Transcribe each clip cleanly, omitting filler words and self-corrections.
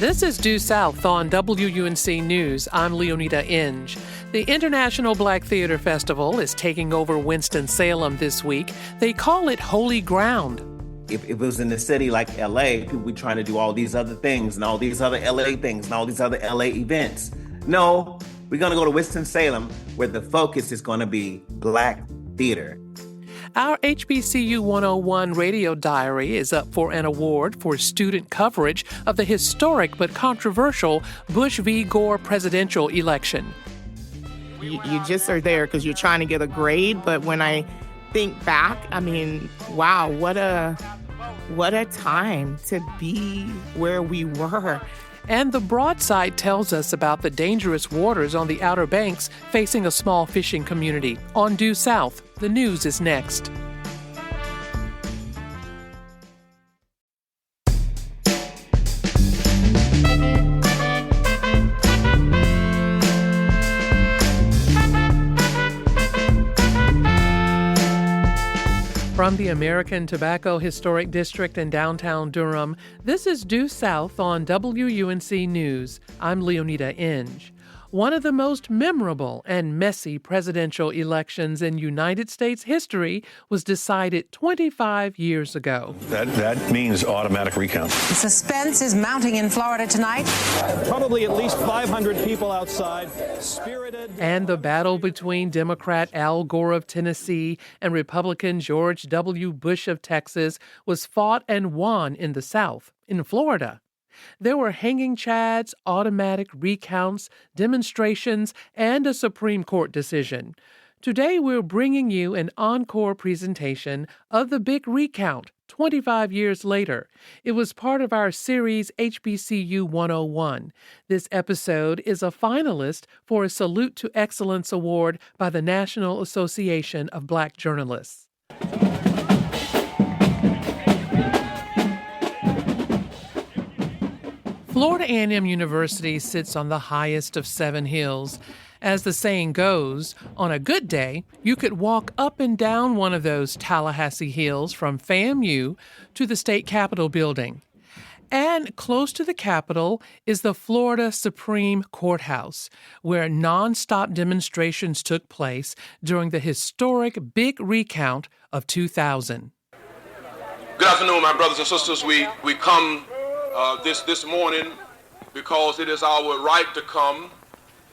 This is Due South on WUNC News. I'm Leoneda Inge. The International Black Theater Festival is taking over Winston-Salem this week. They call it Holy Ground. If it was in a city like LA, people would be trying to do all these other things and all these other LA things and all these other LA events. No, we're going to go to Winston-Salem where the focus is going to be Black theater. Our HBCU 101 radio diary is up for an award for student coverage of the historic but controversial Bush v. Gore presidential election. You just are there because you're trying to get a grade, but when I think back, I mean, wow, what a time to be where we were. And the Broadside tells us about the dangerous waters on the Outer Banks facing a small fishing community. On Due South, the news is next. From the American Tobacco Historic District in downtown Durham, this is Due South on WUNC News. I'm Leoneda Inge. One of the most memorable and messy presidential elections in United States history was decided 25 years ago. That means automatic recount. The suspense is mounting in Florida tonight. Probably at least 500 people outside, spirited. And the battle between Democrat Al Gore of Tennessee and Republican George W. Bush of Texas was fought and won in the South, in Florida. There were hanging chads, automatic recounts, demonstrations, and a Supreme Court decision. Today, we're bringing you an encore presentation of the Big Recount 25 years later. It was part of our series HBCU 101. This episode is a finalist for a Salute to Excellence Award by the National Association of Black Journalists. Florida A&M University sits on the highest of 7 hills. As the saying goes, on a good day, you could walk up and down one of those Tallahassee hills from FAMU to the state capitol building. And close to the Capitol is the Florida Supreme Courthouse, where nonstop demonstrations took place during the historic Big Recount of 2000. Good afternoon, my brothers and sisters. We come this morning because it is our right to come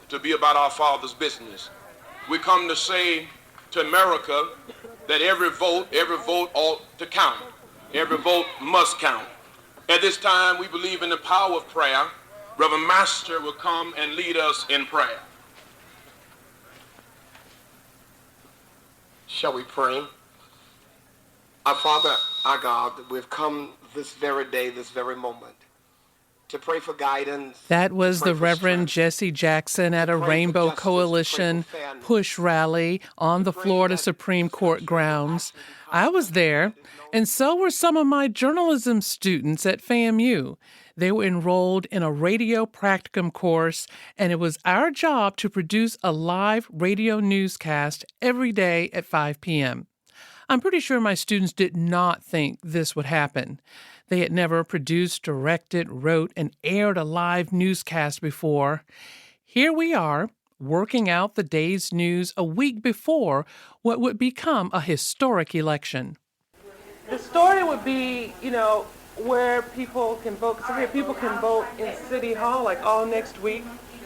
to be about our Father's business. We come to say to America that every vote ought to count. Every vote must count. At this time, we believe in the power of prayer. Reverend Master will come and lead us in prayer. Shall we pray? Our Father, our God, we've come this very day, this very moment, to pray for guidance. That was the Reverend Jesse Jackson at a Rainbow Coalition push rally on the Florida Supreme Court grounds. I was there, and so were some of my journalism students at FAMU. They were enrolled in a radio practicum course, and it was our job to produce a live radio newscast every day at 5 p.m. I'm pretty sure my students did not think this would happen. They had never produced, directed, wrote, and aired a live newscast before. Here we are, working out the day's news a week before what would become a historic election. The story would be, where people can vote. Because I hear people can vote in City Hall, like all next week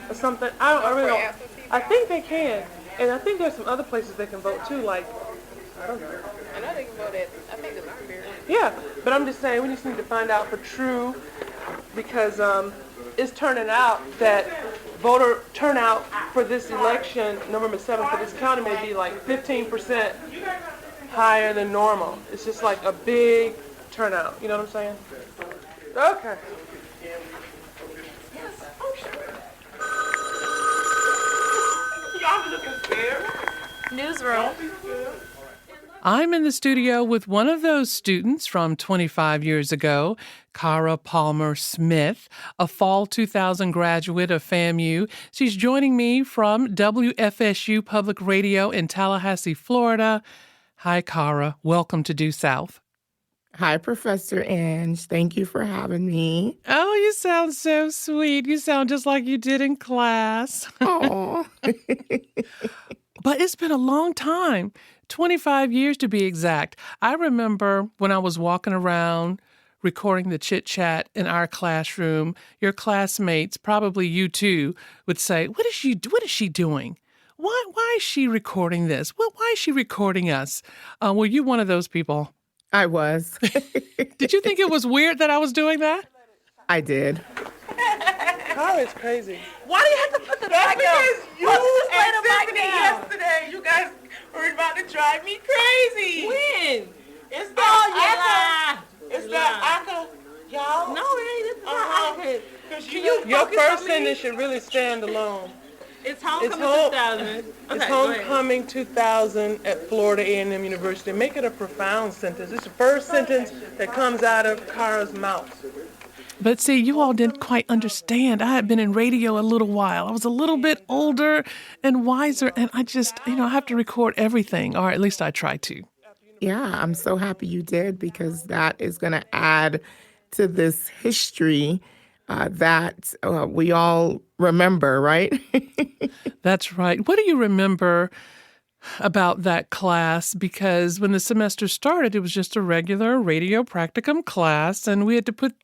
or something. I really don't. I think they can. And I think there's some other places they can vote too, like, I don't know. I know they can vote at, I think it's Spirit. Yeah, but I'm just saying we just need to find out for true because it's turning out that voter turnout for this election, November 7th, for this county may be like 15% higher than normal. It's just like a big turnout. You know what I'm saying? Okay. Y'all looking scared. Newsroom. I'm in the studio with one of those students from 25 years ago, Cara Palmer Smith, a fall 2000 graduate of FAMU. She's joining me from WFSU Public Radio in Tallahassee, Florida. Hi, Cara. Welcome to Due South. Hi, Professor Inge. Thank you for having me. Oh, you sound so sweet. You sound just like you did in class. Oh. But it's been a long time, 25 years to be exact. I remember when I was walking around recording the chit chat in our classroom, your classmates, probably you too, would say, what is she doing? Why is she recording this? Why is she recording us? Were you one of those people? I was. Did you think it was weird that I was doing that? I did. Car is crazy. Why do you have to put the That's mic down? because you and Tiffany yesterday, you guys were about to drive me crazy. When? It's the Oh, It's the ACA, y'all. No, it ain't. It's not. Because Can you your focus first on me? sentence should really stand alone. It's homecoming home- 2000. Okay, It's go ahead. homecoming 2000 at Florida A&M University. Make it a profound sentence. It's the first sentence that comes out of Kara's mouth. But see, you all didn't quite understand. I had been in radio a little while. I was a little bit older and wiser, and I just, I have to record everything, or at least I try to. Yeah, I'm so happy you did because that is going to add to this history that we all remember, right? That's right. What do you remember about that class? Because when the semester started, it was just a regular radio practicum class, and we had to put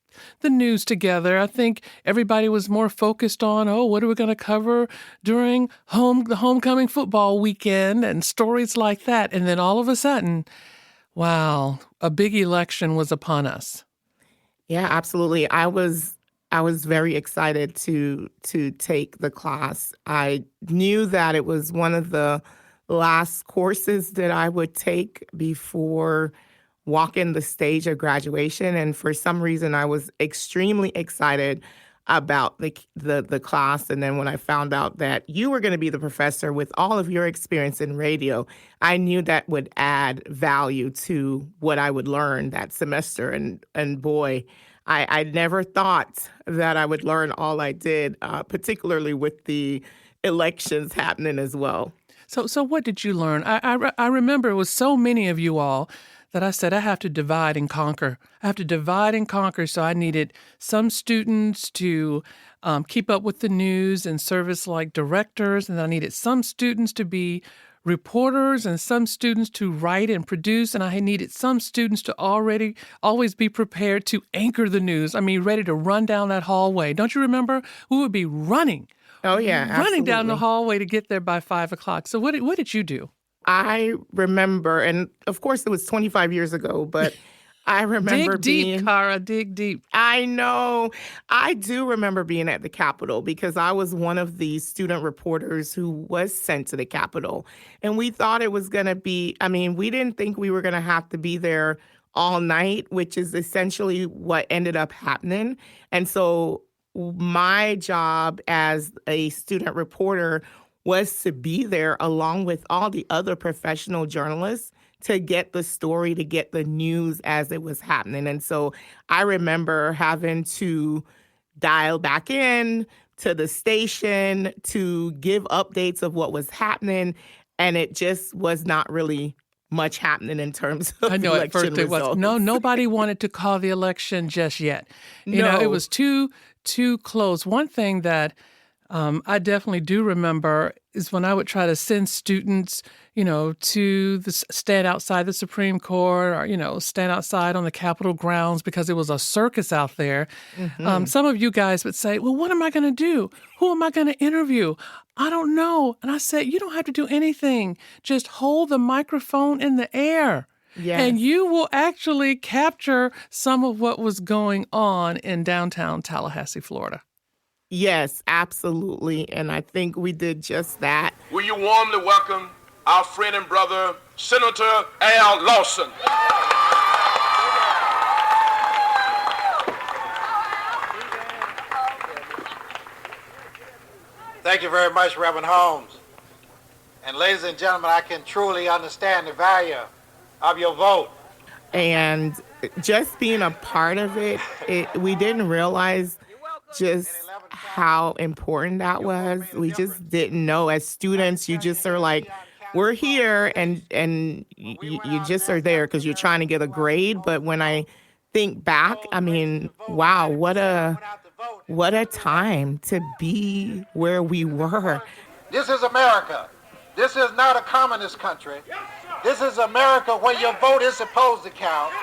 the news together. I think everybody was more focused on, what are we going to cover during the homecoming football weekend and stories like that. And then all of a sudden, wow, a big election was upon us. Yeah, absolutely. I was very excited to take the class. I knew that it was one of the last courses that I would take before walking the stage of graduation, and for some reason, I was extremely excited about the class. And then when I found out that you were going to be the professor with all of your experience in radio, I knew that would add value to what I would learn that semester. And boy, I never thought that I would learn all I did, particularly with the elections happening as well. So what did you learn? I remember it was so many of you all that I said I have to divide and conquer. I have to divide and conquer. So I needed some students to keep up with the news and service like directors, and I needed some students to be reporters and some students to write and produce, and I needed some students to always be prepared to anchor the news. I mean, ready to run down that hallway. Don't you remember? We would be running. Oh, yeah, running down the absolutely. hallway to get there by 5 o'clock. So what did you do? I remember, and of course it was 25 years ago, but I remember dig deep, Cara, dig deep. I know. I do remember being at the Capitol because I was one of the student reporters who was sent to the Capitol. And we thought it was going to be, we didn't think we were going to have to be there all night, which is essentially what ended up happening. And so my job as a student reporter was to be there along with all the other professional journalists to get the story, to get the news as it was happening. And so I remember having to dial back in to the station to give updates of what was happening. And it just was not really much happening in terms of I know at first election it was. results. No, nobody wanted to call the election just yet. You know, it was too close. One thing that I definitely do remember is when I would try to send students, to stand outside the Supreme Court or, stand outside on the Capitol grounds because it was a circus out there. Mm-hmm. Some of you guys would say, well, what am I going to do? Who am I going to interview? I don't know. And I said, you don't have to do anything. Just hold the microphone in the air. Yes. And you will actually capture some of what was going on in downtown Tallahassee, Florida. Yes, absolutely. And I think we did just that. Will you warmly welcome our friend and brother, Senator Al Lawson. Thank you very much, Reverend Holmes. And ladies and gentlemen, I can truly understand the value of your vote. And just being a part of it, we didn't realize just how important that was. We just didn't know. As students, you just are like, we're here, and you just are there because you're trying to get a grade. But when I think back, I mean, wow, what a time to be where we were. This is America. This is not a communist country. This is America where your vote is supposed to count.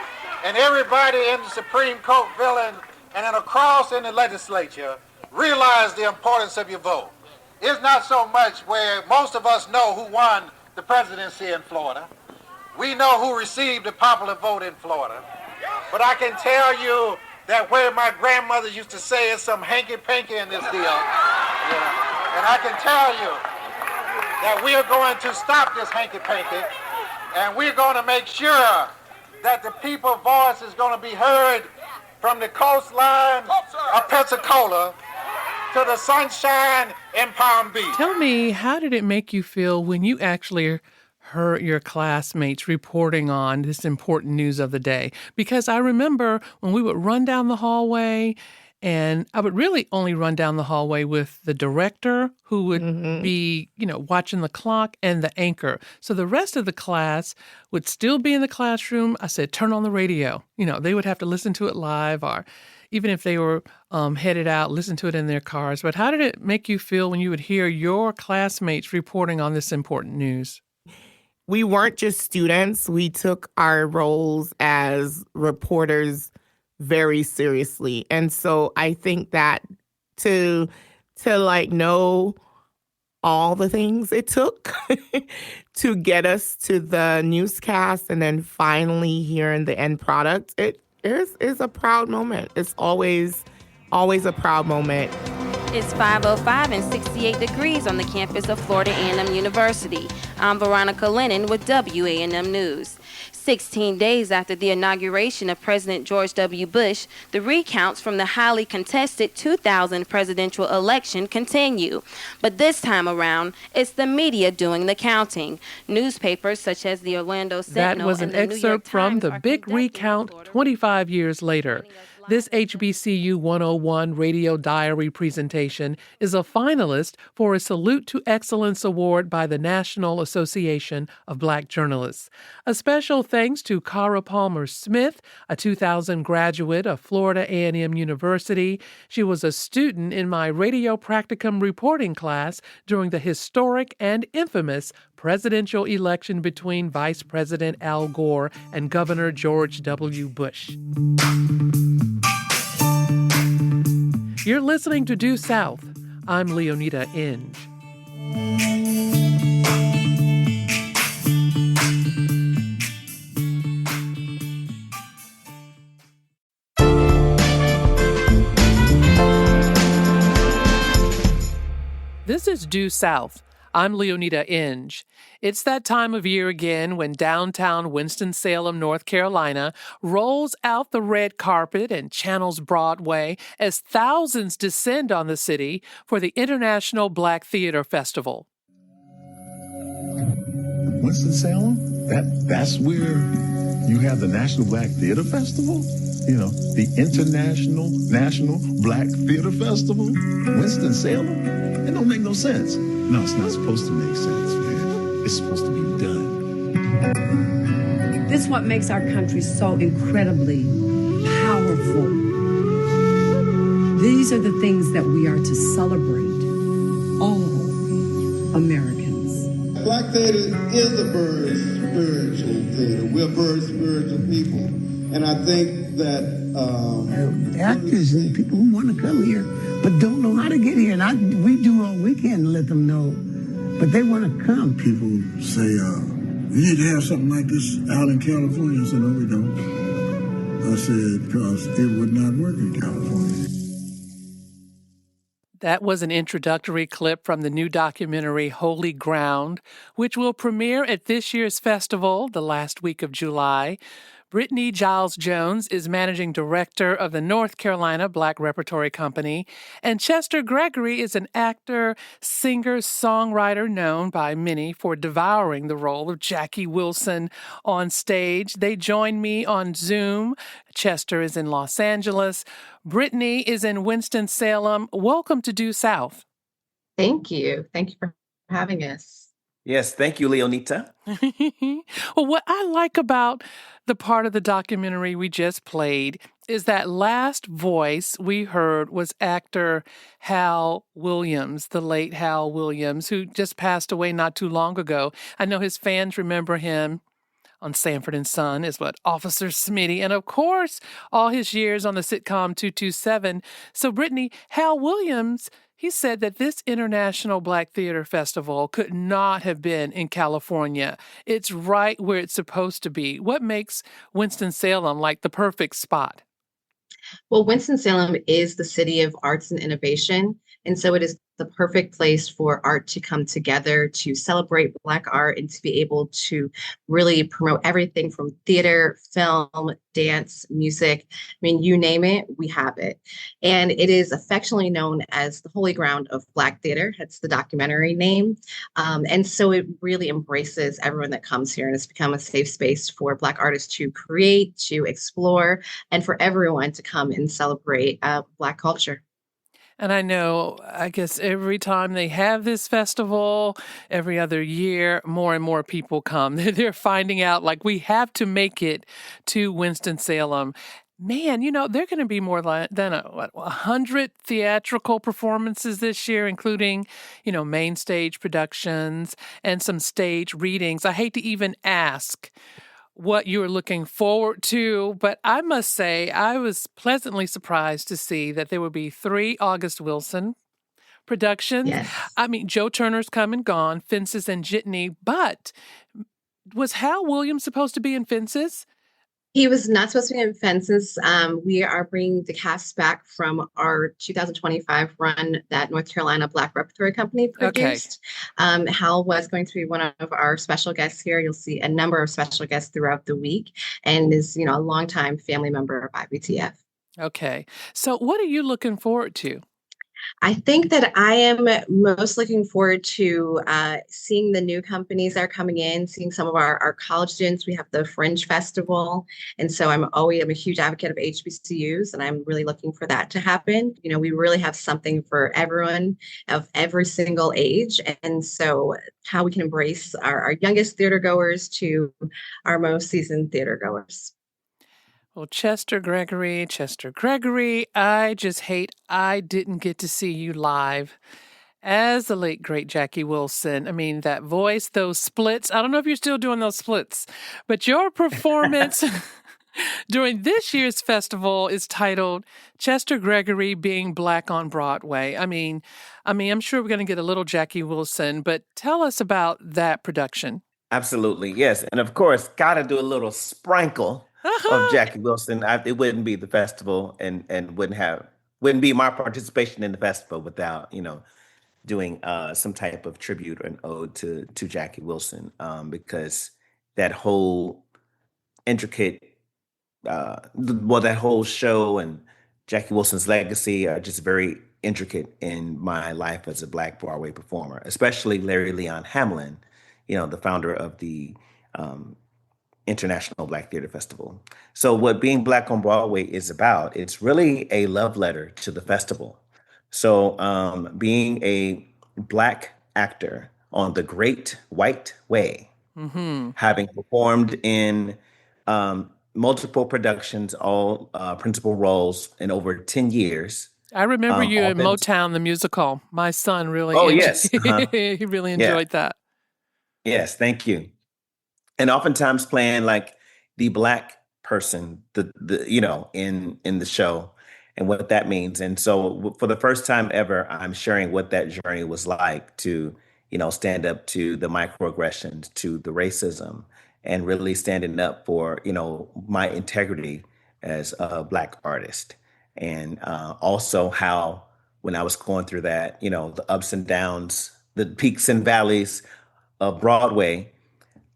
And everybody in the Supreme Court building and across in the legislature realize the importance of your vote. It's not so much where most of us know who won the presidency in Florida. We know who received the popular vote in Florida. But I can tell you that where my grandmother used to say is some hanky-panky in this deal. And I can tell you that we are going to stop this hanky-panky, and we're going to make sure that the people's voice is going to be heard from the coastline of Pensacola to the sunshine in Palm Beach. Tell me, how did it make you feel when you actually heard your classmates reporting on this important news of the day? Because I remember when we would run down the hallway, and I would really only run down the hallway with the director who would be, watching the clock, and the anchor. So the rest of the class would still be in the classroom. I said, turn on the radio. They would have to listen to it live, or even if they were headed out, listen to it in their cars. But how did it make you feel when you would hear your classmates reporting on this important news? We weren't just students. We took our roles as reporters very seriously. And so I think that to know all the things it took to get us to the newscast and then finally hearing the end product, it is a proud moment. It's always a proud moment. It's 5:05 and 68 degrees on the campus of Florida A&M University. I'm Veronica Lennon with WA&M News. 16 days after the inauguration of President George W. Bush, the recounts from the highly contested 2000 presidential election continue. But this time around, it's the media doing the counting. Newspapers such as the Orlando Sentinel That was an and the New York excerpt from Times The are Big conducting Recount Florida 25 years later. This HBCU 101 Radio Diary presentation is a finalist for a Salute to Excellence Award by the National Association of Black Journalists. A special thanks to Cara Palmer Smith, a 2000 graduate of Florida A&M University. She was a student in my radio practicum reporting class during the historic and infamous presidential election between Vice President Al Gore and Governor George W. Bush. You're listening to Due South. I'm Leoneda Inge. This is Due South. I'm Leoneda Inge. It's that time of year again when downtown Winston-Salem, North Carolina, rolls out the red carpet and channels Broadway as thousands descend on the city for the International Black Theater Festival. Winston-Salem? That's where you have the National Black Theater Festival? The National Black Theater Festival? Winston-Salem? It don't make no sense. No, it's not supposed to make sense, man. It's supposed to be done. This is what makes our country so incredibly powerful. These are the things that we are to celebrate, all Americans. Black theater is a bird spiritual theater. We're bird spiritual people. And I think that actors and people who want to come here but don't know how to get here. And we do all we can to let them know, but they want to come. People say, you need to have something like this out in California. I said, no, we don't. I said, because it would not work in California. That was an introductory clip from the new documentary Holy Ground, which will premiere at this year's festival the last week of July. Brittany Giles-Jones is managing director of the North Carolina Black Repertory Company, and Chester Gregory is an actor, singer, songwriter known by many for devouring the role of Jackie Wilson on stage. They join me on Zoom. Chester is in Los Angeles. Brittany is in Winston-Salem. Welcome to Due South. Thank you. Thank you for having us. Yes, thank you, Leonita. Well, what I like about the part of the documentary we just played is that last voice we heard was actor Hal Williams, the late Hal Williams, who just passed away not too long ago. I know his fans remember him on Sanford and Son is what Officer Smitty, and of course, all his years on the sitcom 227. So, Brittany, Hal Williams, he said that this International Black Theater Festival could not have been in California. It's right where it's supposed to be. What makes Winston-Salem like the perfect spot? Well, Winston-Salem is the city of arts and innovation. And so it is the perfect place for art to come together, to celebrate Black art, and to be able to really promote everything from theater, film, dance, music. I mean, you name it, we have it. And it is affectionately known as the holy ground of Black theater. That's the documentary name. And so it really embraces everyone that comes here, and it's become a safe space for Black artists to create, to explore, and for everyone to come and celebrate Black culture. And I know, I guess every time they have this festival, every other year, more and more people come. They're finding out, like, we have to make it to Winston-Salem. Man, there are going to be more than 100 theatrical performances this year, including, main stage productions and some stage readings. I hate to even ask what you were looking forward to, but I must say I was pleasantly surprised to see that there would be 3 August Wilson productions. Yes. I mean, Joe Turner's come and gone, Fences and Jitney, but was Hal Williams supposed to be in Fences? He was not supposed to be in Fences. We are bringing the cast back from our 2025 run that North Carolina Black Repertory Company produced. Okay. Hal was going to be one of our special guests here. You'll see a number of special guests throughout the week, and is, a longtime family member of IBTF. Okay. So what are you looking forward to? I think that I am most looking forward to seeing the new companies that are coming in, seeing some of our college students. We have the Fringe Festival. And so I'm a huge advocate of HBCUs, and I'm really looking for that to happen. We really have something for everyone of every single age. And so how we can embrace our youngest theater goers to our most seasoned theater goers. Well, Chester Gregory, I just hate I didn't get to see you live as the late, great Jackie Wilson. I mean, that voice, those splits. I don't know if you're still doing those splits, but your performance during this year's festival is titled Chester Gregory Being Black on Broadway. I mean, I'm sure we're going to get a little Jackie Wilson, but tell us about that production. Absolutely, yes. And of course, got to do a little sprinkle of Jackie Wilson. It wouldn't be the festival, and wouldn't be my participation in the festival without doing some type of tribute or an ode to Jackie Wilson, because that whole intricate that whole show and Jackie Wilson's legacy are just very intricate in my life as a Black Broadway performer, especially Larry Leon Hamlin, the founder of the International Black Theater Festival. So what Being Black on Broadway is about, it's really a love letter to the festival. So being a Black actor on the Great White Way, having performed in multiple productions, all principal roles in over 10 years. I remember you in Motown, the musical. My son really he really enjoyed that. Yes, thank you. And oftentimes playing like the Black person, in the show and what that means. And so for the first time ever, I'm sharing what that journey was like to, stand up to the microaggressions, to the racism, and really standing up for, my integrity as a Black artist. And also how, when I was going through that, the ups and downs, the peaks and valleys of Broadway,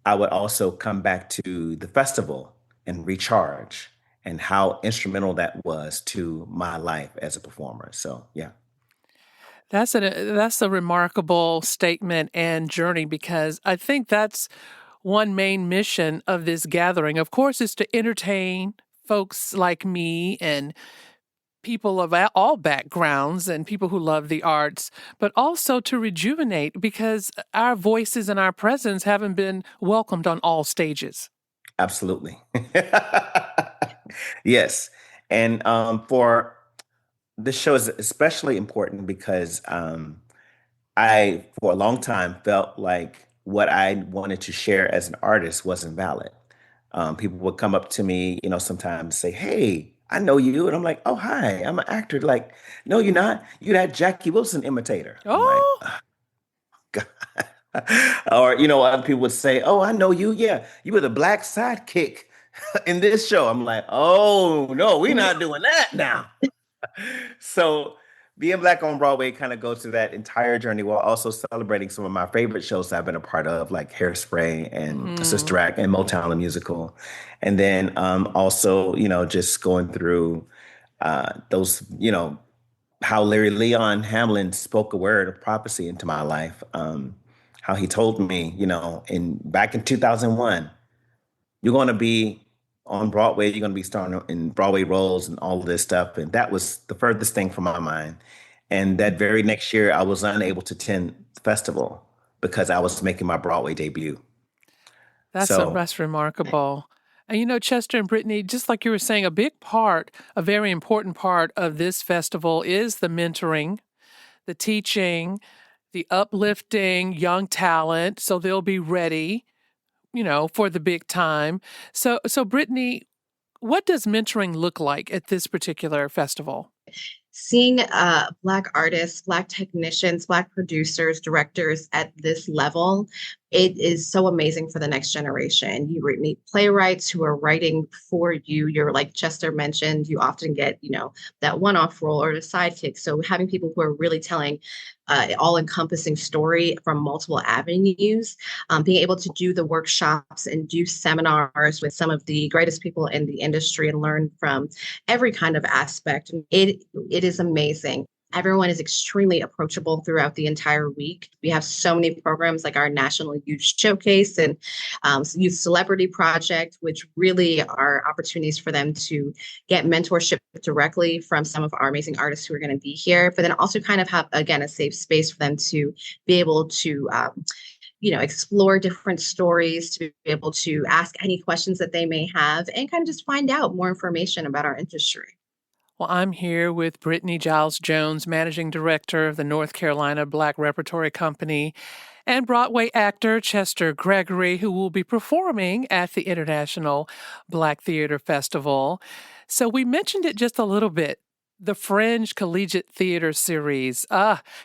I would also come back to the festival and recharge, and how instrumental that was to my life as a performer. So, yeah. That's a remarkable statement and journey, because I think that's one main mission of this gathering. Of course, is to entertain folks like me and people of all backgrounds and people who love the arts, but also to rejuvenate because our voices and our presence haven't been welcomed on all stages. Absolutely. Yes. And for this show is especially important because I, for a long time, felt like what I wanted to share as an artist wasn't valid. People would come up to me, sometimes say, "Hey, I know you," and I'm like, "Oh, hi, I'm an actor." Like, "No, you're not. You're that Jackie Wilson imitator." I'm like, Oh, "Oh, God." Or, other people would say, "Oh, I know you. Yeah, you were the black sidekick in this show." I'm like, "Oh, no, we're not doing that now." So being Black on Broadway kind of goes through that entire journey while also celebrating some of my favorite shows I've been a part of, like Hairspray and Sister Act and Motown the Musical. And then also, just going through those, how Larry Leon Hamlin spoke a word of prophecy into my life. How he told me, back in 2001, you're going to be on Broadway, you're going to be starring in Broadway roles and all of this stuff. And that was the furthest thing from my mind. And that very next year, I was unable to attend the festival because I was making my Broadway debut. So, that's remarkable. And Chester and Brittany, just like you were saying, a very important part of this festival is the mentoring, the teaching, the uplifting young talent so they'll be ready, for the big time. So Brittany, what does mentoring look like at this particular festival? Seeing Black artists, Black technicians, Black producers, directors at this level, it is so amazing for the next generation. You meet playwrights who are writing for you. You're like Chester mentioned, you often get, that one-off role or the sidekick. So having people who are really telling all-encompassing story from multiple avenues, being able to do the workshops and do seminars with some of the greatest people in the industry and learn from every kind of aspect. It is amazing. Everyone is extremely approachable throughout the entire week. We have so many programs like our National Youth Showcase and Youth Celebrity Project, which really are opportunities for them to get mentorship directly from some of our amazing artists who are going to be here, but then also kind of have, again, a safe space for them to be able to explore different stories, to be able to ask any questions that they may have and kind of just find out more information about our industry. Well, I'm here with Brittany Giles Jones, Managing Director of the North Carolina Black Repertory Company, and Broadway actor Chester Gregory, who will be performing at the International Black Theater Festival. So we mentioned it just a little bit. The Fringe Collegiate Theater Series.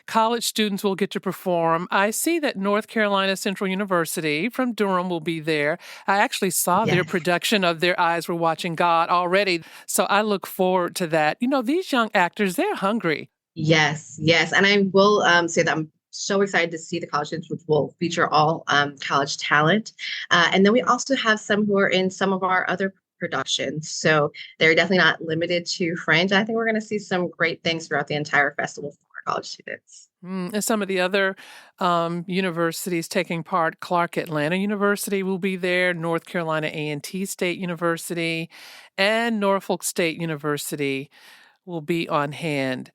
College students will get to perform. I see that North Carolina Central University from Durham will be there. I actually saw their production of Their Eyes Were Watching God already. So I look forward to that. These young actors, they're hungry. Yes. And I will say that I'm so excited to see the college students, which will feature all college talent. And then we also have some who are in some of our other productions. So they're definitely not limited to Fringe. I think we're going to see some great things throughout the entire festival for our college students. And some of the other universities taking part, Clark Atlanta University will be there, North Carolina A&T State University, and Norfolk State University will be on hand.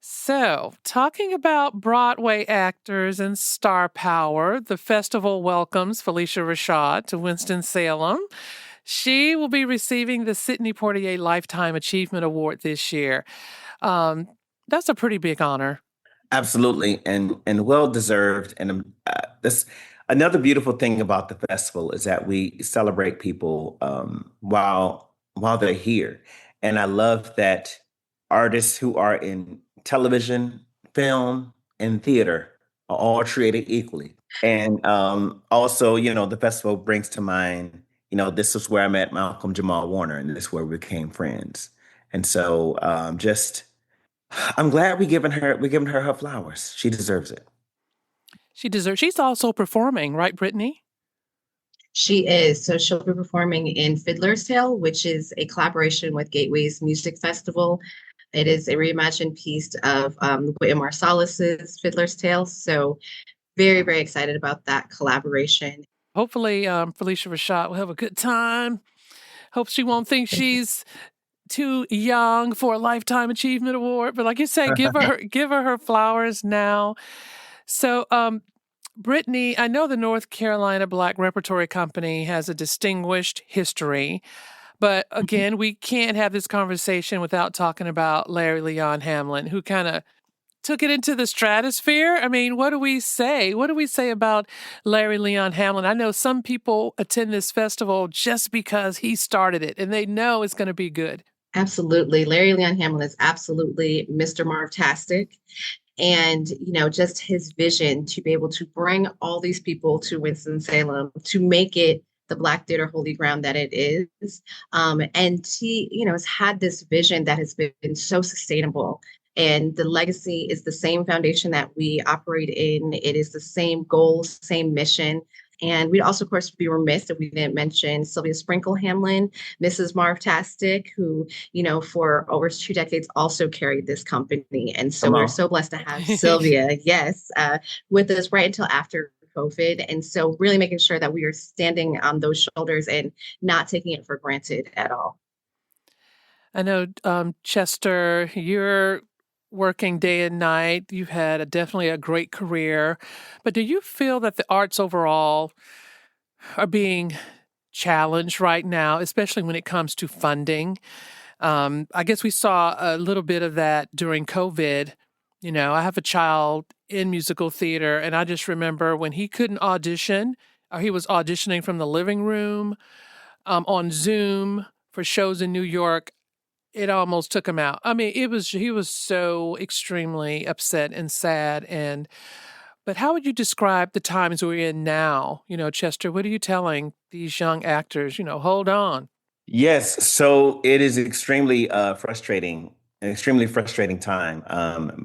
So, talking about Broadway actors and star power, the festival welcomes Felicia Rashad to Winston-Salem. She will be receiving the Sidney Poitier Lifetime Achievement Award this year. That's a pretty big honor. absolutely, and well deserved. And this another beautiful thing about the festival is that we celebrate people while they're here. And I love that artists who are in television, film, and theater are all treated equally. And also, the festival brings to mind, this is where I met Malcolm Jamal Warner, and this is where we became friends. And so, I'm glad we're giving her her flowers. She deserves it. She's also performing, right, Brittany? She is. So she'll be performing in Fiddler's Tale, which is a collaboration with Gateway's Music Festival. It is a reimagined piece of Wynton Marsalis's Fiddler's Tale. So very, very excited about that collaboration. Hopefully, Felicia Rashad will have a good time. Hope she won't think she's too young for a Lifetime Achievement Award, but like you say, give her flowers now. So, Brittany, I know the North Carolina Black Repertory Company has a distinguished history, but again, we can't have this conversation without talking about Larry Leon Hamlin, who kind of took it into the stratosphere. I mean, what do we say? What do we say about Larry Leon Hamlin? I know some people attend this festival just because he started it and they know it's going to be good. Absolutely. Larry Leon Hamlin is absolutely Mr. Marv-tastic. And, just his vision to be able to bring all these people to Winston-Salem, to make it the Black theater holy ground that it is. And he, has had this vision that has been so sustainable. And the legacy is the same foundation that we operate in. It is the same goals, same mission. And we'd also, of course, be remiss if we didn't mention Sylvia Sprinkle Hamlin, Mrs. Marv-tastic, who, for over 2 decades also carried this company. And so we're so blessed to have Sylvia, with us right until after COVID. And so really making sure that we are standing on those shoulders and not taking it for granted at all. I know, Chester, you're working day and night. You've had definitely a great career. But do you feel that the arts overall are being challenged right now, especially when it comes to funding? I guess we saw a little bit of that during COVID. I have a child in musical theater, and I just remember when he couldn't audition, or he was auditioning from the living room on Zoom for shows in New York. It almost took him out. I mean, he was so extremely upset and sad. But how would you describe the times we're in now? Chester, what are you telling these young actors? Hold on. Yes. So it is extremely frustrating, an extremely frustrating time.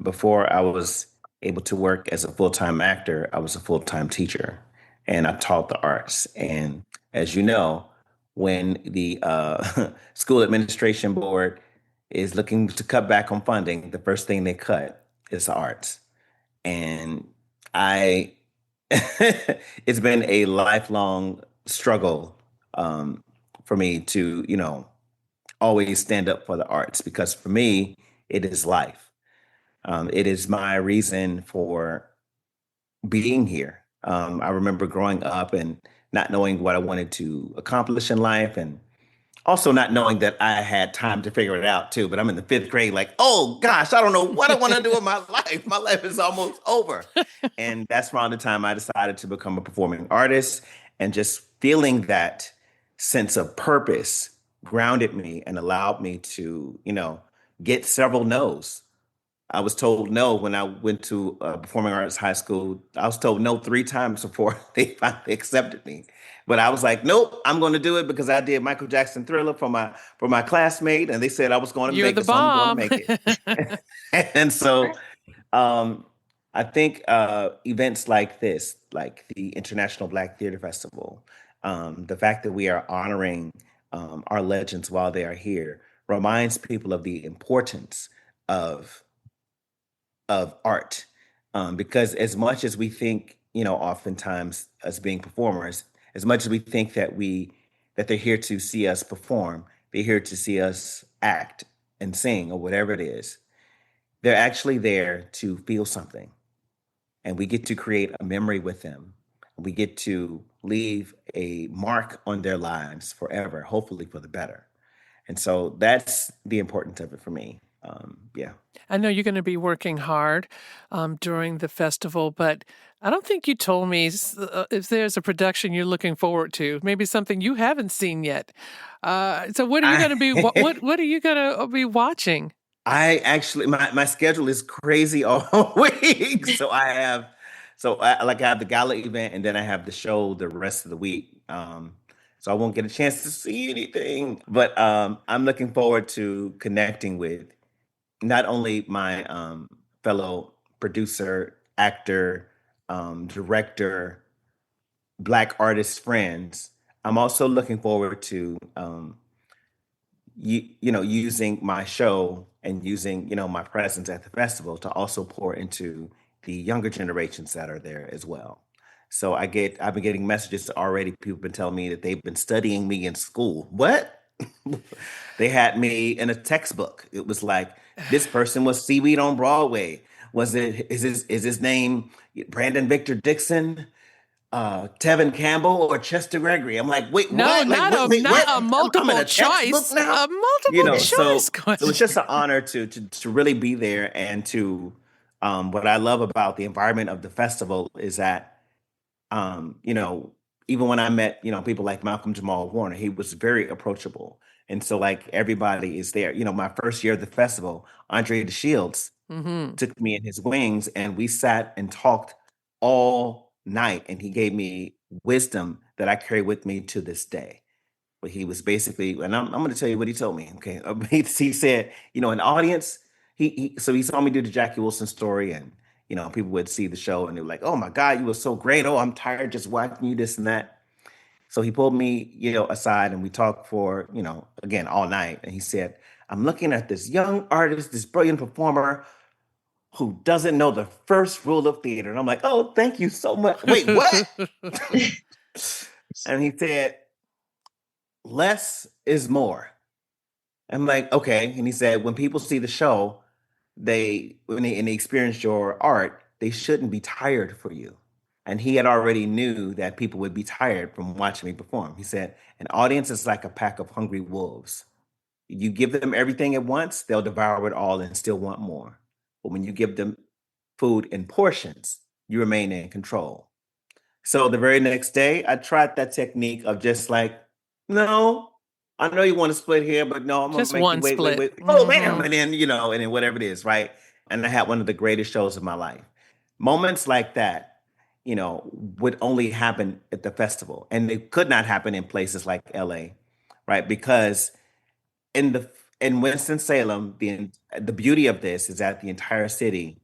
Before I was able to work as a full-time actor, I was a full-time teacher and I taught the arts. And as you know, when the school administration board is looking to cut back on funding, the first thing they cut is the arts. And it's been a lifelong struggle for me to, always stand up for the arts, because for me, it is life. It is my reason for being here. I remember growing up and not knowing what I wanted to accomplish in life, and also not knowing that I had time to figure it out too. But I'm in the 5th grade, like, oh gosh, I don't know what I want to do with my life. My life is almost over. And that's around the time I decided to become a performing artist, and just feeling that sense of purpose grounded me and allowed me to, get several no's. I was told no when I went to performing arts high school. I was told no 3 times before they finally accepted me. But I was like, nope, I'm going to do it because I did Michael Jackson Thriller for my classmate, and they said I was going to make it, so I'm going to make it. And so I think events like this, like the International Black Theater Festival, the fact that we are honoring our legends while they are here, reminds people of the importance of art, because as much as we think, oftentimes as being performers, as much as we think that they're here to see us perform, they're here to see us act and sing or whatever it is, they're actually there to feel something, and we get to create a memory with them. We get to leave a mark on their lives forever, hopefully for the better. And so that's the importance of it for me. Yeah. I know you're going to be working hard during the festival, but I don't think you told me if there's a production you're looking forward to, maybe something you haven't seen yet. So what are you going to be? What are you going to be watching? I actually, my schedule is crazy all week. So I have the gala event, and then I have the show the rest of the week. So I won't get a chance to see anything, but I'm looking forward to connecting with not only my fellow producer, actor, director, Black artist friends. I'm also looking forward to using my show and using my presence at the festival to also pour into the younger generations that are there as well. So I've been getting messages already. People have been telling me that they've been studying me in school. What? They had me in a textbook. It was like, this person was seaweed on Broadway. Is his name Brandon Victor Dixon, Tevin Campbell, or Chester Gregory? I'm like, wait, No, what? not Like, wait, not what? a multiple I'm in a textbook choice. now? A multiple choice So question. it's just an honor to really be there, and to what I love about the environment of the festival is that you know, even when I met, people like Malcolm Jamal Warner, he was very approachable. And so like everybody is there. My first year of the festival, Andre DeShields Mm-hmm. took me in his wings and we sat and talked all night, and he gave me wisdom that I carry with me to this day. But he was basically, and I'm going to tell you what he told me. Okay. He said, an audience, so he saw me do the Jackie Wilson story, and people would see the show and they were like, "Oh my God, you were so great. Oh, I'm tired just watching you, this and that." So he pulled me, aside, and we talked for, again, all night. And he said, "I'm looking at this young artist, this brilliant performer who doesn't know the first rule of theater." And I'm like, "Oh, thank you so much." Wait, what? And he said, "Less is more." I'm like, "Okay." And he said, "When people see the show, when they experience your art, they shouldn't be tired for you." And he had already knew that people would be tired from watching me perform. He said, "An audience is like a pack of hungry wolves. You give them everything at once, they'll devour it all and still want more. But when you give them food in portions, you remain in control." So the very next day, I tried that technique of just like, "No, I know you want to split here, but no, I'm going Just to make one you wait, wait, split. wait. Oh, Mhm. bam." And then, and then whatever it is, right? And I had one of the greatest shows of my life. Moments like that, would only happen at the festival. And they could not happen in places like LA, right? Because in Winston-Salem, the beauty of this is that the entire city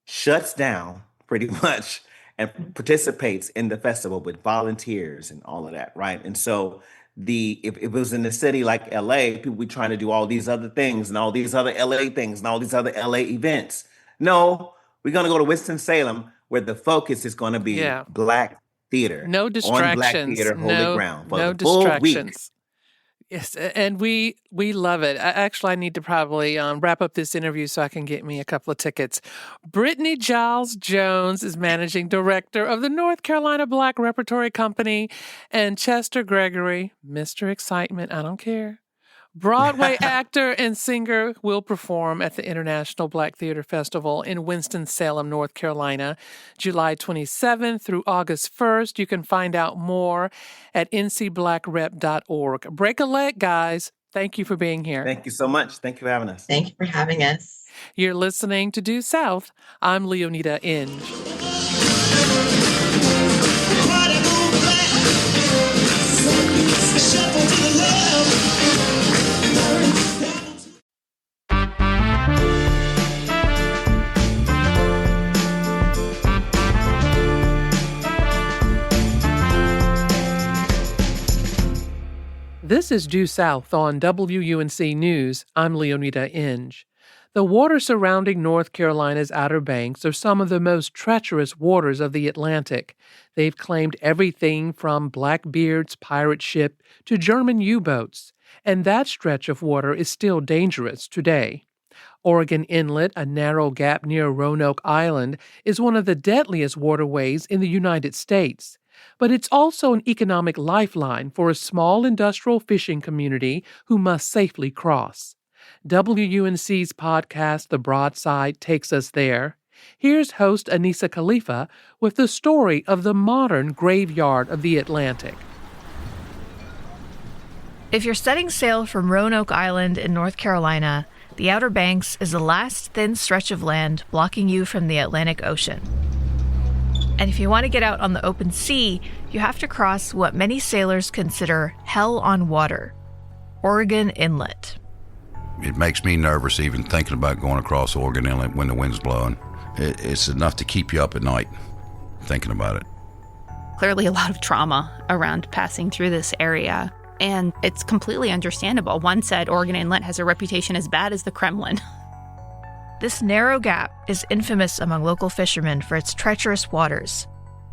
shuts down pretty much and participates in the festival with volunteers and all of that, right? And so if it was in a city like LA, people be trying to do all these other things and all these other LA things and all these other LA events. No, we're going to go to Winston-Salem, where the focus is going to be Yeah. Black theater. No On Black distractions. theater, holy ground for No the full week. distractions. Yes, and we love it. I need to probably wrap up this interview so I can get me a couple of tickets. Brittany Giles Jones is managing director of the North Carolina Black Repertory Company, and Chester Gregory, Mr. Excitement, I don't care, Broadway actor and singer, will perform at the International Black Theater Festival in Winston-Salem, North Carolina, July 27th through August 1st. You can find out more at ncblackrep.org. Break a leg, guys. Thank you for being here. Thank you so much. Thank you for having us. Thank you for having us. You're listening to Due South. I'm Leoneda Inge. This is Due South on WUNC News. I'm Leoneda Inge. The water surrounding North Carolina's Outer Banks are some of the most treacherous waters of the Atlantic. They've claimed everything from Blackbeard's pirate ship to German U-boats, and that stretch of water is still dangerous today. Oregon Inlet, a narrow gap near Roanoke Island, is one of the deadliest waterways in the United States. But it's also an economic lifeline for a small industrial fishing community who must safely cross. WUNC's podcast, The Broadside, takes us there. Here's host Anissa Khalifa with the story of the modern graveyard of the Atlantic. If you're setting sail from Roanoke Island in North Carolina, the Outer Banks is the last thin stretch of land blocking you from the Atlantic Ocean. And if you want to get out on the open sea, you have to cross what many sailors consider hell on water, Oregon Inlet. It makes me nervous even thinking about going across Oregon Inlet when the wind's blowing. It's enough to keep you up at night thinking about it. Clearly a lot of trauma around passing through this area, and it's completely understandable. One said Oregon Inlet has a reputation as bad as the Kremlin. This narrow gap is infamous among local fishermen for its treacherous waters.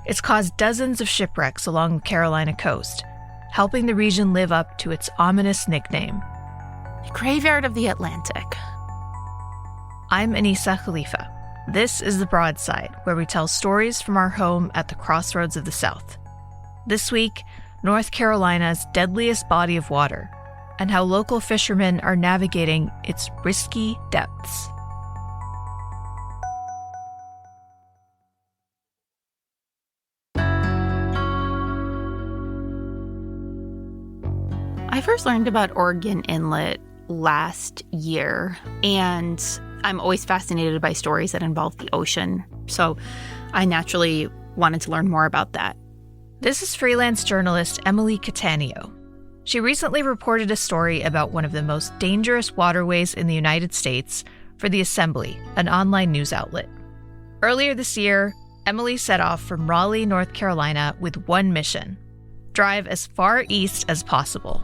It's caused dozens of shipwrecks along the Carolina coast. helping the region live up to its ominous nickname. The Graveyard of the Atlantic. I'm Anissa Khalifa. This is The Broadside, where we tell stories from our home at the crossroads of the South. This week, North Carolina's deadliest body of water, and how local fishermen are navigating its risky depths. I first learned about Oregon Inlet last year, and I'm always fascinated by stories that involve the ocean, so I naturally wanted to learn more about that. This is freelance journalist Emily Cattaneo. She recently reported a story about one of the most dangerous waterways in the United States for The Assembly, an online news outlet. Earlier this year, Emily set off from Raleigh, North Carolina with one mission: drive as far east as possible.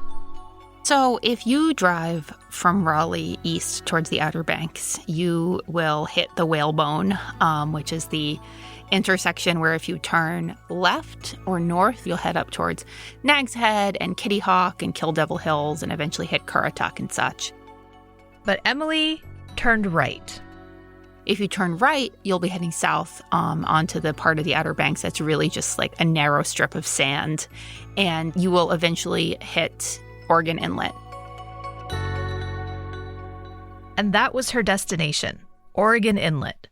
So if you drive from Raleigh east towards the Outer Banks, you will hit the Whalebone, which is the intersection where if you turn left or north, you'll head up towards Nag's Head and Kitty Hawk and Kill Devil Hills and eventually hit Currituck and such. But Emily turned right. If you turn right, you'll be heading south onto the part of the Outer Banks that's really just like a narrow strip of sand, and you will eventually hit Oregon Inlet. And that was her destination, Oregon Inlet.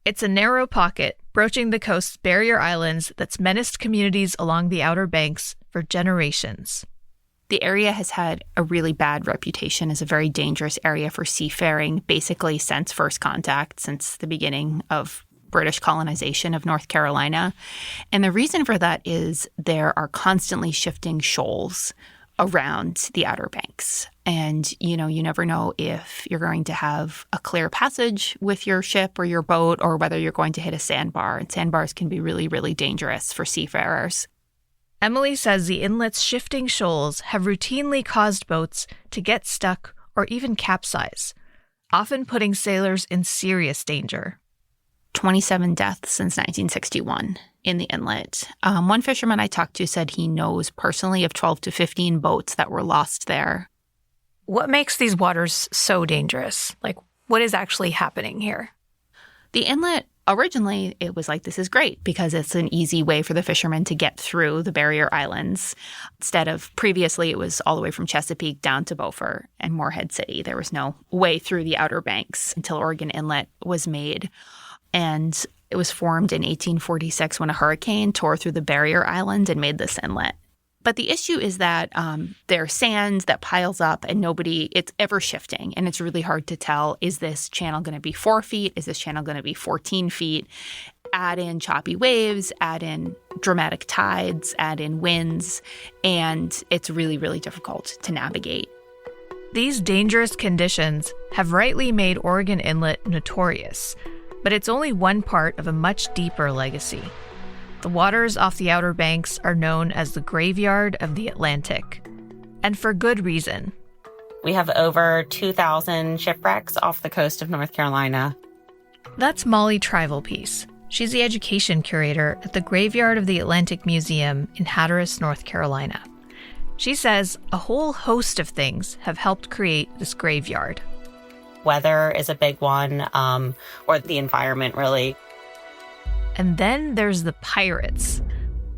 It's a narrow pocket broaching the coast's barrier islands that's menaced communities along the Outer Banks for generations. The area has had a really bad reputation as a very dangerous area for seafaring, basically since first contact, since the beginning of British colonization of North Carolina. And the reason for that is there are constantly shifting shoals around the Outer Banks. And, you never know if you're going to have a clear passage with your ship or your boat, or whether you're going to hit a sandbar. And sandbars can be really, really dangerous for seafarers. Emily says the inlet's shifting shoals have routinely caused boats to get stuck or even capsize, often putting sailors in serious danger. 27 deaths since 1961 in the inlet. One fisherman I talked to said he knows personally of 12 to 15 boats that were lost there. What makes these waters so dangerous? Like, what is actually happening here? The inlet, originally, it was like, this is great because it's an easy way for the fishermen to get through the barrier islands. Instead of previously, it was all the way from Chesapeake down to Beaufort and Morehead City. There was no way through the Outer Banks until Oregon Inlet was made. And it was formed in 1846 when a hurricane tore through the barrier island and made this inlet. But the issue is that there's sand that piles up and it's ever shifting. And it's really hard to tell, is this channel going to be 4 feet? Is this channel going to be 14 feet? Add in choppy waves, add in dramatic tides, add in winds, and it's really, really difficult to navigate. These dangerous conditions have rightly made Oregon Inlet notorious, but it's only one part of a much deeper legacy. The waters off the Outer Banks are known as the Graveyard of the Atlantic, and for good reason. We have over 2,000 shipwrecks off the coast of North Carolina. That's Molly Trivalpiece. She's the education curator at the Graveyard of the Atlantic Museum in Hatteras, North Carolina. She says a whole host of things have helped create this graveyard. Weather is a big one, or the environment, really. And then there's the pirates.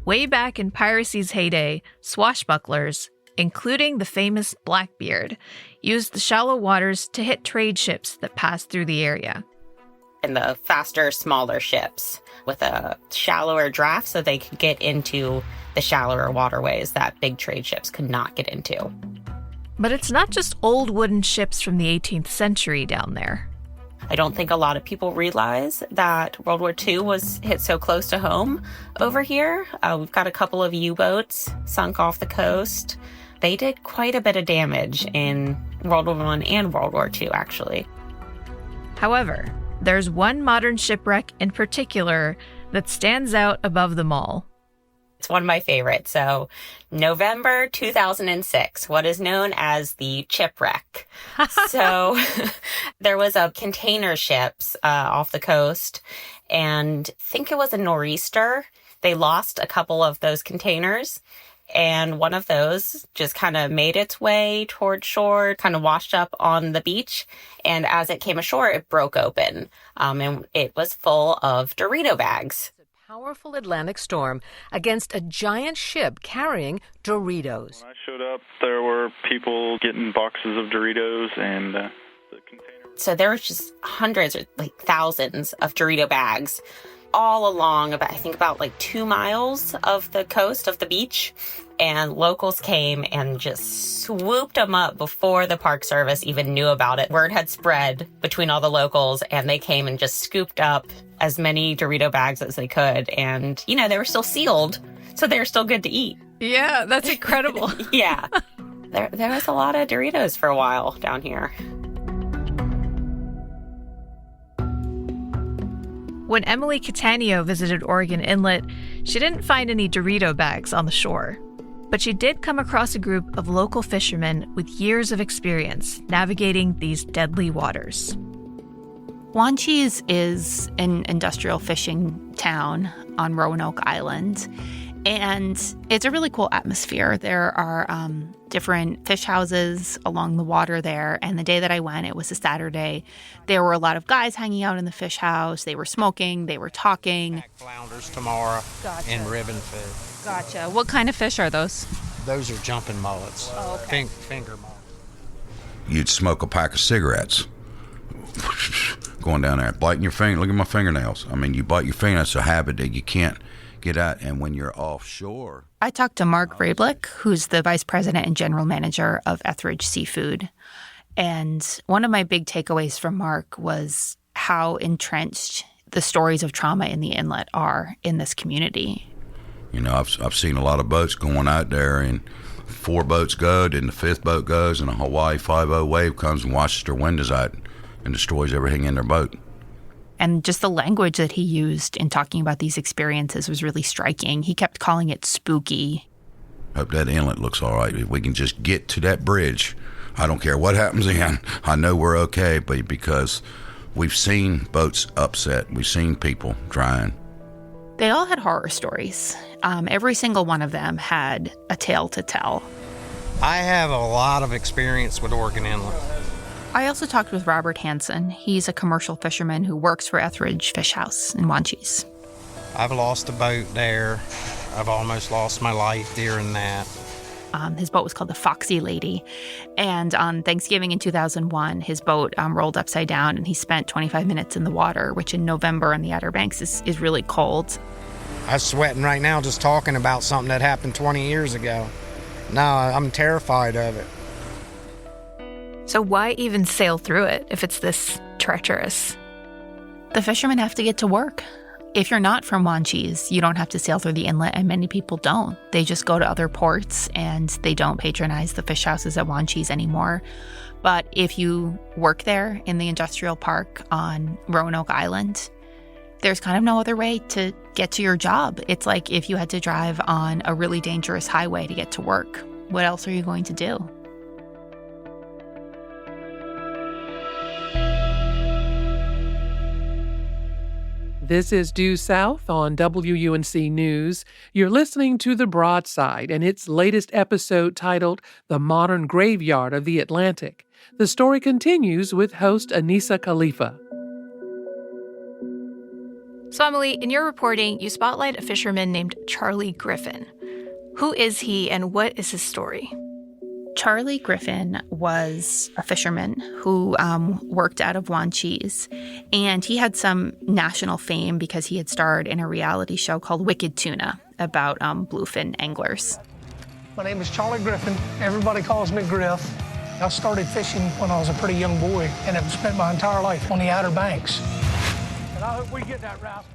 Way back in piracy's heyday, swashbucklers, including the famous Blackbeard, used the shallow waters to hit trade ships that passed through the area. And the faster, smaller ships with a shallower draft so they could get into the shallower waterways that big trade ships could not get into. But it's not just old wooden ships from the 18th century down there. I don't think a lot of people realize that World War II was hit so close to home over here. We've got a couple of U-boats sunk off the coast. They did quite a bit of damage in World War I and World War II, actually. However, there's one modern shipwreck in particular that stands out above them all. It's one of my favorites. So November 2006, what is known as the Chipwreck. So there was a container ships off the coast, and I think it was a nor'easter. They lost a couple of those containers, And one of those just kind of made its way toward shore, kind of washed up on the beach. And as it came ashore, it broke open. And it was full of Dorito bags. Powerful Atlantic storm against a giant ship carrying Doritos. When I showed up, there were people getting boxes of Doritos and the container. So there was just hundreds or like thousands of Dorito bags all along about 2 miles of the coast of the beach. And locals came and just swooped them up before the Park Service even knew about it. Word had spread between all the locals, and they came and just scooped up as many Dorito bags as they could. And, they were still sealed, so they were still good to eat. Yeah, that's incredible. Yeah. There was a lot of Doritos for a while down here. When Emily Catania visited Oregon Inlet, she didn't find any Dorito bags on the shore. But she did come across a group of local fishermen with years of experience navigating these deadly waters. Wanchese is an industrial fishing town on Roanoke Island, and it's a really cool atmosphere. There are different fish houses along the water there, and the day that I went, it was a Saturday. There were a lot of guys hanging out in the fish house. They were smoking, they were talking. Flounders tomorrow and ribbon fish. Gotcha. What kind of fish are those? Those are jumping mullets. Oh, okay. Finger mullets. You'd smoke a pack of cigarettes. Going down there, biting your finger. Look at my fingernails. I mean, you bite your finger. That's a habit that you can't get out. And when you're offshore. I talked to Mark Vrablick, who's the vice president and general manager of Etheridge Seafood. And one of my big takeaways from Mark was how entrenched the stories of trauma in the inlet are in this community. I've seen a lot of boats going out there, and 4 boats go, then the 5th boat goes, and a Hawaii 5-0 wave comes and washes their windows out and destroys everything in their boat. And just the language that he used in talking about these experiences was really striking. He kept calling it spooky. Hope that inlet looks all right. If we can just get to that bridge, I don't care what happens in. I know we're okay, but because we've seen boats upset, we've seen people drown. They all had horror stories. Every single one of them had a tale to tell. I have a lot of experience with Oregon Inlet. I also talked with Robert Hansen. He's a commercial fisherman who works for Etheridge Fish House in Wanchese. I've lost a boat there. I've almost lost my life during that. His boat was called the Foxy Lady. And on Thanksgiving in 2001, his boat rolled upside down and he spent 25 minutes in the water, which in November on the Outer Banks is really cold. I'm sweating right now just talking about something that happened 20 years ago. No, I'm terrified of it. So why even sail through it if it's this treacherous? The fishermen have to get to work. If you're not from Wanchese, you don't have to sail through the inlet, and many people don't. They just go to other ports, and they don't patronize the fish houses at Wanchese anymore. But if you work there in the industrial park on Roanoke Island, there's kind of no other way to get to your job. It's like if you had to drive on a really dangerous highway to get to work. What else are you going to do? This is Due South on WUNC News. You're listening to The Broadside and its latest episode titled The Modern Graveyard of the Atlantic. The story continues with host Anissa Khalifa. So, Emily, in your reporting, you spotlight a fisherman named Charlie Griffin. Who is he and what is his story? Charlie Griffin was a fisherman who worked out of Wanchese, and he had some national fame because he had starred in a reality show called Wicked Tuna about bluefin anglers. My name is Charlie Griffin. Everybody calls me Griff. I started fishing when I was a pretty young boy and have spent my entire life on the Outer Banks. And I hope we get that rascal.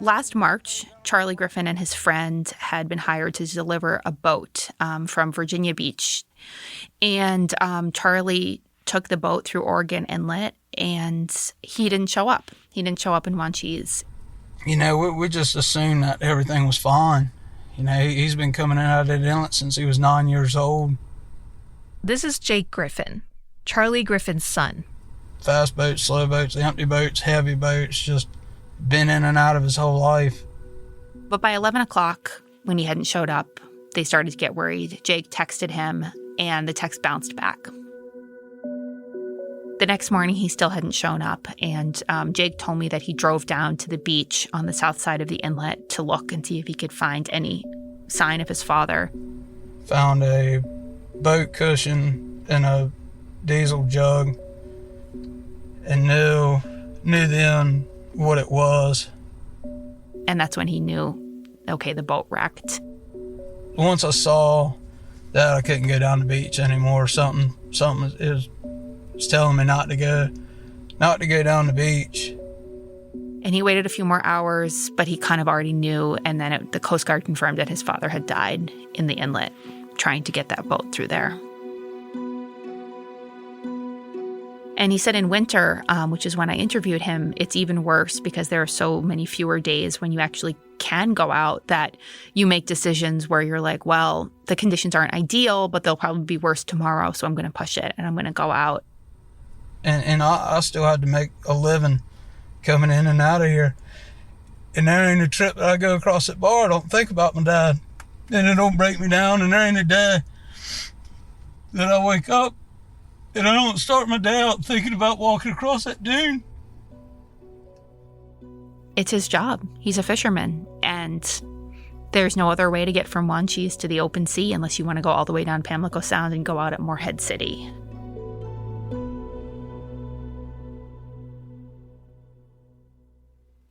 Last March, Charlie Griffin and his friend had been hired to deliver a boat from Virginia Beach. And Charlie took the boat through Oregon Inlet, and he didn't show up. He didn't show up in Wanchese. We just assumed that everything was fine. He's been coming out of that inlet since he was 9 years old. This is Jake Griffin, Charlie Griffin's son. Fast boats, slow boats, empty boats, heavy boats, just been in and out of his whole life. But by 11 o'clock, when he hadn't showed up, they started to get worried. Jake texted him, and the text bounced back. The next morning, he still hadn't shown up, and Jake told me that he drove down to the beach on the south side of the inlet to look and see if he could find any sign of his father. Found a boat cushion and a diesel jug, and knew then what it was. And that's when he knew, okay, the boat wrecked. Once I saw that I couldn't go down the beach anymore, something was telling me not to go down the beach. And he waited a few more hours, but he kind of already knew. And then the Coast Guard confirmed that his father had died in the inlet trying to get that boat through there. And he said in winter, which is when I interviewed him, it's even worse because there are so many fewer days when you actually can go out that you make decisions where you're like, well, the conditions aren't ideal, but they'll probably be worse tomorrow, so I'm going to push it and I'm going to go out. And I still had to make a living coming in and out of here. And there ain't a trip that I go across that bar I don't think about my dad. And it don't break me down, and there ain't a day that I wake up and I don't start my day out thinking about walking across that dune. It's his job. He's a fisherman, and there's no other way to get from Wanchese to the open sea unless you want to go all the way down Pamlico Sound and go out at Morehead City.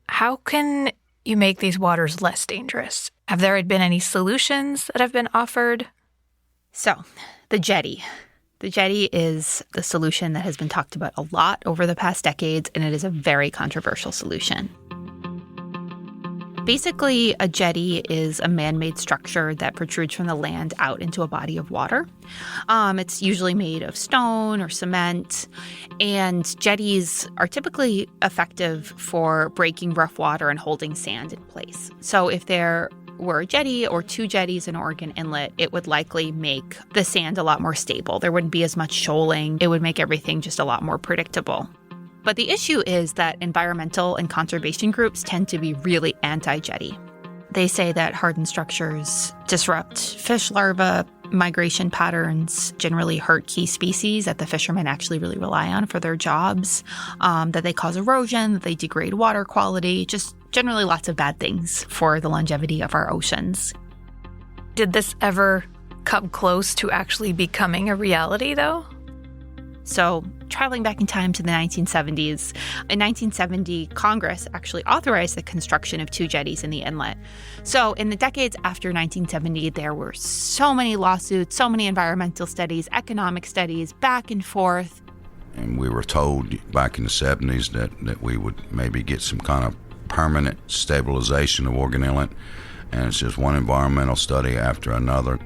How can you make these waters less dangerous? Have there been any solutions that have been offered? So, the jetty. The jetty is the solution that has been talked about a lot over the past decades, and it is a very controversial solution. Basically, a jetty is a man-made structure that protrudes from the land out into a body of water. It's usually made of stone or cement, and jetties are typically effective for breaking rough water and holding sand in place. So if there were a jetty or two jetties in Oregon Inlet, it would likely make the sand a lot more stable. There wouldn't be as much shoaling. It would make everything just a lot more predictable. But the issue is that environmental and conservation groups tend to be really anti-jetty. They say that hardened structures disrupt fish larvae migration patterns, generally hurt key species that the fishermen actually really rely on for their jobs, that they cause erosion, that they degrade water quality, just generally lots of bad things for the longevity of our oceans. Did this ever come close to actually becoming a reality, though? So, traveling back in time to the 1970s, in 1970, Congress actually authorized the construction of two jetties in the inlet. So, in the decades after 1970, there were so many lawsuits, so many environmental studies, economic studies, back and forth. And we were told back in the 70s that we would maybe get some kind of permanent stabilization of Oregon Inlet, and it's just one environmental study after another.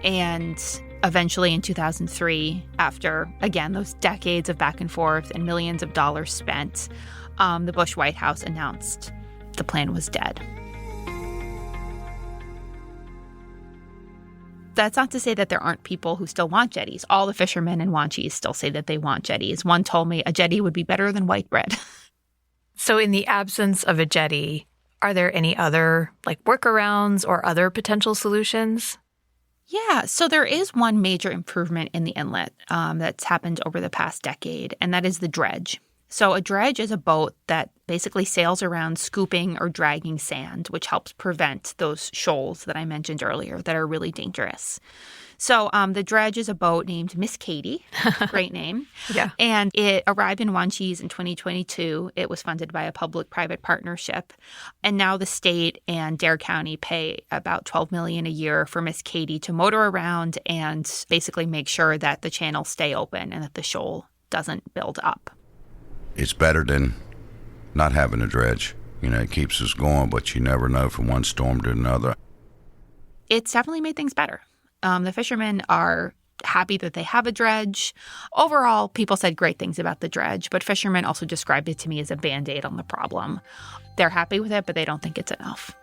And eventually in 2003, after, again, those decades of back and forth and millions of dollars spent, the Bush White House announced the plan was dead. That's not to say that there aren't people who still want jetties. All the fishermen in Wanchese still say that they want jetties. One told me a jetty would be better than white bread. So in the absence of a jetty, are there any other workarounds or other potential solutions? Yeah, so there is one major improvement in the inlet that's happened over the past decade, and that is the dredge. So a dredge is a boat that basically sails around scooping or dragging sand, which helps prevent those shoals that I mentioned earlier that are really dangerous. So the dredge is a boat named Miss Katie, great name. Yeah. And it arrived in Wanchese in 2022. It was funded by a public-private partnership. And now the state and Dare County pay about $12 million a year for Miss Katie to motor around and basically make sure that the channels stay open and that the shoal doesn't build up. It's better than not having a dredge. You know, it keeps us going, but you never know from one storm to another. It's definitely made things better. The fishermen are happy that they have a dredge. Overall, people said great things about the dredge, but fishermen also described it to me as a Band-Aid on the problem. They're happy with it, but they don't think it's enough.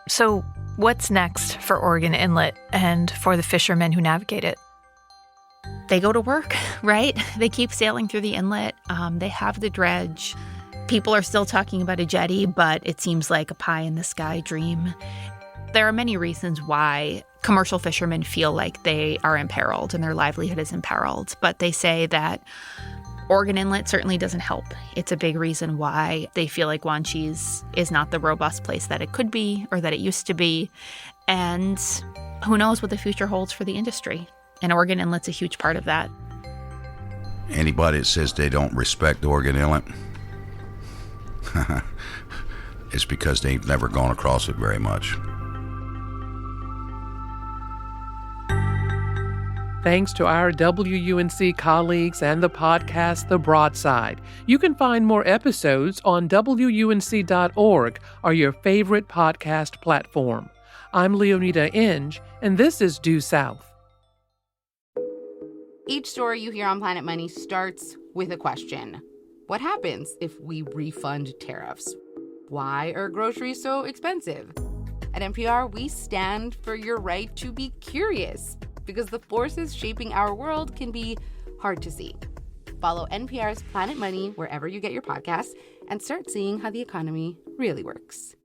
So what's next for Oregon Inlet and for the fishermen who navigate it? They go to work, right? They keep sailing through the inlet. They have the dredge. People are still talking about a jetty, but it seems like a pie-in-the-sky dream. There are many reasons why commercial fishermen feel like they are imperiled and their livelihood is imperiled, but they say that Oregon Inlet certainly doesn't help. It's a big reason why they feel like Wanchese is not the robust place that it could be or that it used to be. And who knows what the future holds for the industry. And Oregon Inlet's a huge part of that. Anybody that says they don't respect Oregon Inlet, it's because they've never gone across it very much. Thanks to our WUNC colleagues and the podcast, The Broadside. You can find more episodes on WUNC.org or your favorite podcast platform. I'm Leoneda Inge, and this is Due South. Each story you hear on Planet Money starts with a question. What happens if we refund tariffs? Why are groceries so expensive? At NPR, we stand for your right to be curious, because the forces shaping our world can be hard to see. Follow NPR's Planet Money wherever you get your podcasts and start seeing how the economy really works.